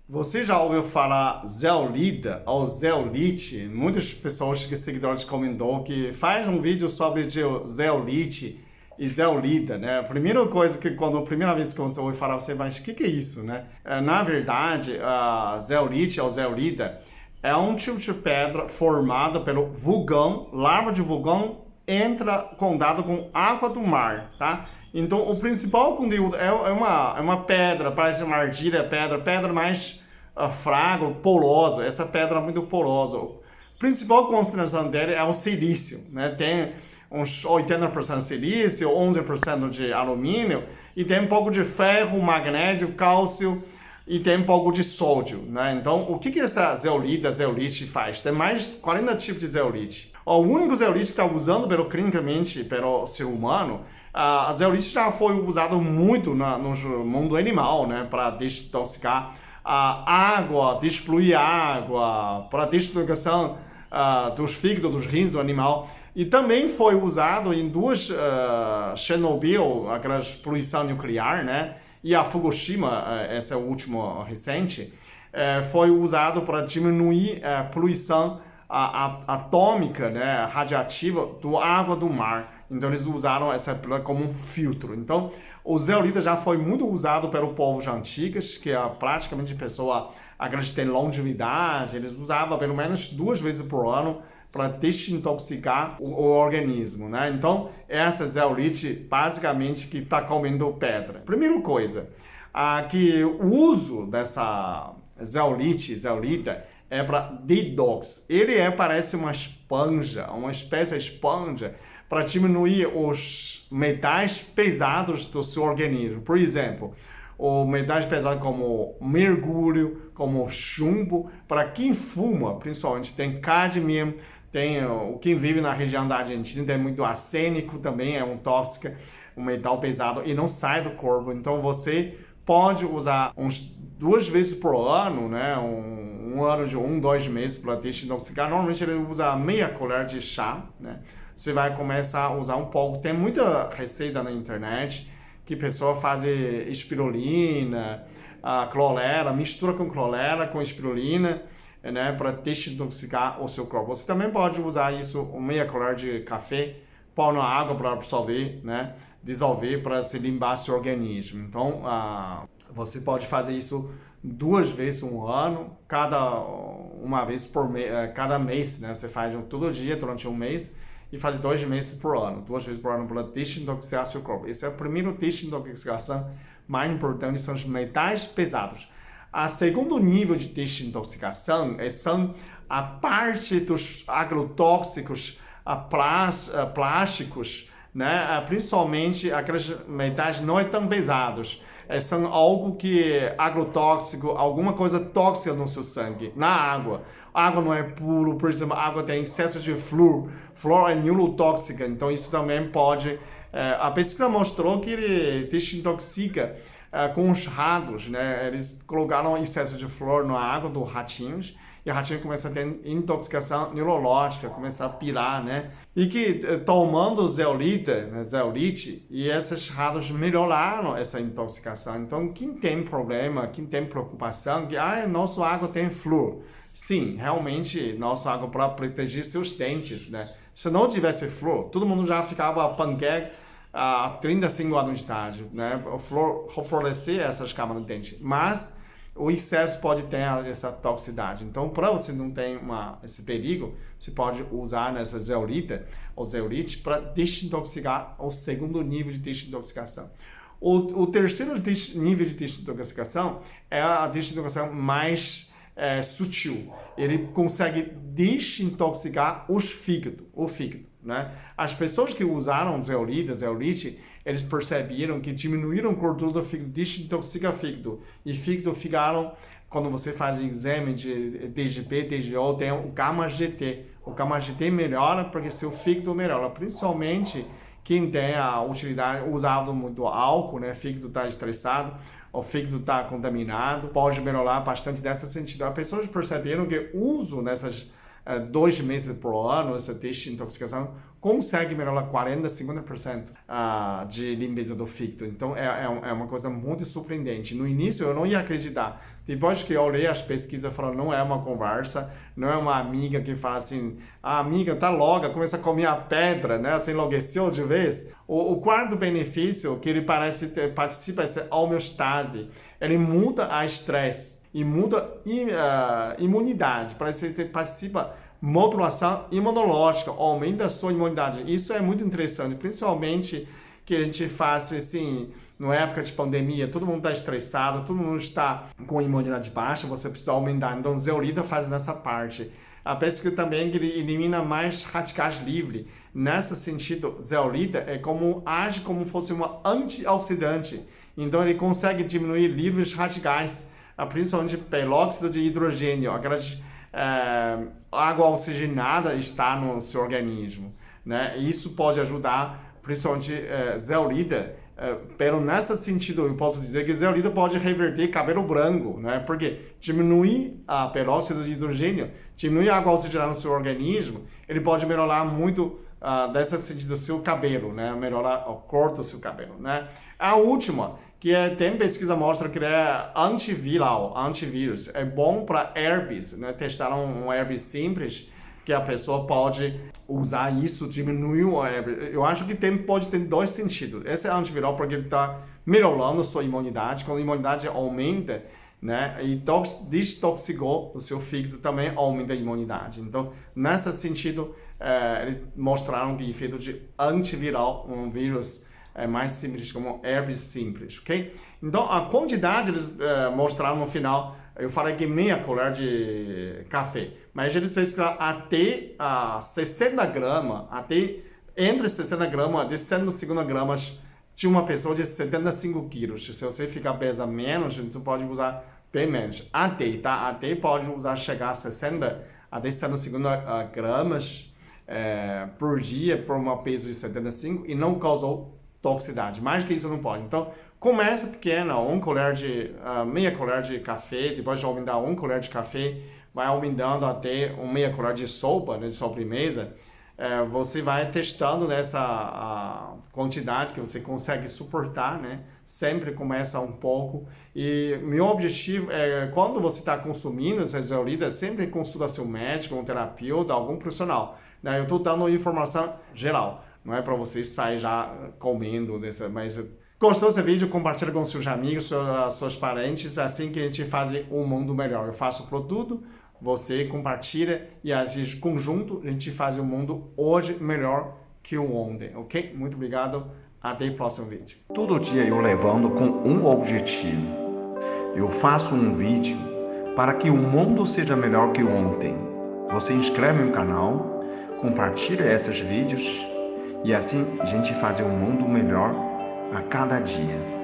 Você já ouviu falar zeolita ou zeolite? Muitas pessoas que seguidores comentou que faz um vídeo sobre zeolite e zeolita, né? A primeira coisa que a primeira vez que você ouve falar, você vai, mas o que é isso, né? Na verdade, a zeolite ou zeolita é um tipo de pedra formada pelo vulcão, lava de vulcão entra contato com água do mar, tá? Então, o principal conteúdo é uma pedra, parece uma argila, pedra mais fraca, porosa. Essa pedra é muito porosa. A principal concentração dele é o silício, né? Tem uns 80% de silício, 11% de alumínio e tem um pouco de ferro, magnésio, cálcio e tem um pouco de sódio, né? Então, o que essa zeolite faz? Tem mais de 40 tipos de zeolite. O único zeolite que está usando clinicamente pelo ser humano, a zeolite já foi usado muito no mundo animal, né? Para desintoxicar a água, despoluir a água, para desintoxicação dos fígados, dos rins do animal. E também foi usado em duas Chernobyl, aquela poluição nuclear, né? E a Fukushima, essa é a última recente, foi usado para diminuir a poluição atômica, né, radiativa do água do mar. Então eles usaram essa como um filtro. Então o zeolita já foi muito usado pelo povo antigos, que é praticamente pessoa que tem longevidade. Eles usavam pelo menos 2 vezes por ano para desintoxicar o organismo, né? Então, essa zeolite, basicamente, que está comendo pedra. Primeira coisa, que o uso dessa zeolita, é para detox. Ele parece uma esponja, uma espécie de esponja, para diminuir os metais pesados do seu organismo. Por exemplo, os metais pesados como mercúrio, como chumbo, para quem fuma, principalmente, tem cadmio, tem quem vive na região da Argentina, tem muito arsênico também, é um tóxico, um metal pesado e não sai do corpo. Então você pode usar uns 2 vezes por ano, né? Um ano de 2 meses para desintoxicar. Normalmente ele usa meia colher de chá, né? Você vai começar a usar um pouco. Tem muita receita na internet que a pessoa faz espirulina, clorela, mistura com clorela, com espirulina, né, para desintoxicar o seu corpo. Você também pode usar isso, meia colher de café, pôr na água para absorver, né, dissolver para se limpar seu organismo. Então, você pode fazer isso 2 vezes um ano, uma vez por mês, cada mês, né, você faz todo dia durante um mês e faz 2 meses por ano, 2 vezes por ano para desintoxicar seu corpo. Esse é o primeiro desintoxicação mais importante, são os metais pesados. A segundo nível de desintoxicação são a parte dos agrotóxicos, plásticos, né? Principalmente aqueles metais não tão pesados. São algo que é agrotóxico, alguma coisa tóxica no seu sangue, na água. A água não é puro, por exemplo, a água tem excesso de flúor. Flúor é neurotóxica, então isso também pode... a pesquisa mostrou que ele desintoxica com os ratos, né? Eles colocaram excesso de flúor na água dos ratinhos e o ratinho começa a ter intoxicação neurológica, começa a pirar, né? E que tomando zeolite, e esses ratos melhoraram essa intoxicação. Então, quem tem problema, quem tem preocupação, que nossa água tem flúor. Sim, realmente, nossa água para proteger seus dentes, né? Se não tivesse flúor, todo mundo já ficava panqueca a 35 anos de idade, né? O flúor fortalecer essas câmaras de dente, mas o excesso pode ter essa toxicidade. Então, para você não ter esse perigo, você pode usar essa zeolita ou zeolite para desintoxicar o segundo nível de desintoxicação. O terceiro nível de desintoxicação é a desintoxicação mais sutil. Ele consegue desintoxicar o fígado, né? As pessoas que usaram zeolite, eles perceberam que diminuíram a gordura do fígado, desintoxica o fígado. E fígado ficaram, quando você faz exame de DGP, DGO, tem o γ-GT. O γ-GT melhora porque seu fígado melhora, principalmente quem tem a utilidade, usado muito álcool, né? O fígado está estressado, o fígado está contaminado, pode melhorar bastante nesse sentido. As pessoas perceberam que o uso nessas 2 meses por ano, essa desintoxicação, consegue melhorar 40, 50% de limpeza do fígado. Então, é uma coisa muito surpreendente. No início, eu não ia acreditar. Depois que eu olhei as pesquisas, falou, não é uma conversa, não é uma amiga que fala assim, a amiga tá louca, começa a comer a pedra, né? Você enlouqueceu de vez. O quarto benefício que ele participa é a homeostase. Ele muda a estresse e muda a imunidade. Parece que participa modulação imunológica, aumenta a sua imunidade. Isso é muito interessante, principalmente que a gente faz assim, na época de pandemia, todo mundo está estressado, todo mundo está com imunidade baixa, você precisa aumentar. Então, zeolita faz nessa parte. A pesquisa também que ele elimina mais radicais livres. Nesse sentido, zeolita age como se fosse uma antioxidante. Então, ele consegue diminuir livres radicais, principalmente peróxido de hidrogênio, aquelas água oxigenada está no seu organismo, né? Isso pode ajudar, principalmente zeolita. Pero nesse sentido, eu posso dizer que zeolita pode reverter cabelo branco, né? Porque diminuir a peróxido de hidrogênio, diminuir a água oxigenada no seu organismo, ele pode melhorar muito desse sentido o seu cabelo, né? Melhorar a cor do seu cabelo, né? A última, que tem pesquisa mostra que é antivírus, é bom para herpes, né? Testaram um herpes simples que a pessoa pode usar isso, diminuir o herpes. Eu acho que pode ter dois sentidos. Esse é antiviral porque ele está melhorando a sua imunidade, quando a imunidade aumenta, né? E destoxicou o seu fígado também aumenta a imunidade. Então, nesse sentido, eles mostraram que efeito de antiviral, um vírus mais simples, como herpes simples, ok? Então, a quantidade eles mostraram no final, eu falei que meia colher de café, mas eles pesquisaram até 60 gramas, entre 60 gramas e 150 gramas de uma pessoa de 75 quilos. Se você ficar pesa menos, você pode usar bem menos. Até pode chegar a 60 até 150 gramas por dia por uma peso de 75 e não causou toxicidade. Mais que isso não pode. Então, começa pequena, meia colher de café, depois de aumentar 1 colher de café, vai aumentando até meia colher de sopa, né, de sobremesa. Você vai testando nessa quantidade que você consegue suportar, né? Sempre começa um pouco. E meu objetivo é, quando você está consumindo essa zeolita, sempre consulta seu médico, um terapeuta, algum profissional, né? Eu estou dando informação geral, não é para você sair já comendo, mas gostou desse vídeo? Compartilha com seus amigos, seus parentes, assim que a gente faz um mundo melhor. Eu faço o produto, você compartilha e assim, conjunto, a gente faz um mundo hoje melhor que o ontem, ok? Muito obrigado, até o próximo vídeo. Todo dia eu levando com um objetivo. Eu faço um vídeo para que o mundo seja melhor que o ontem. Você inscreve no canal, compartilha esses vídeos e assim a gente faz um mundo melhor a cada dia.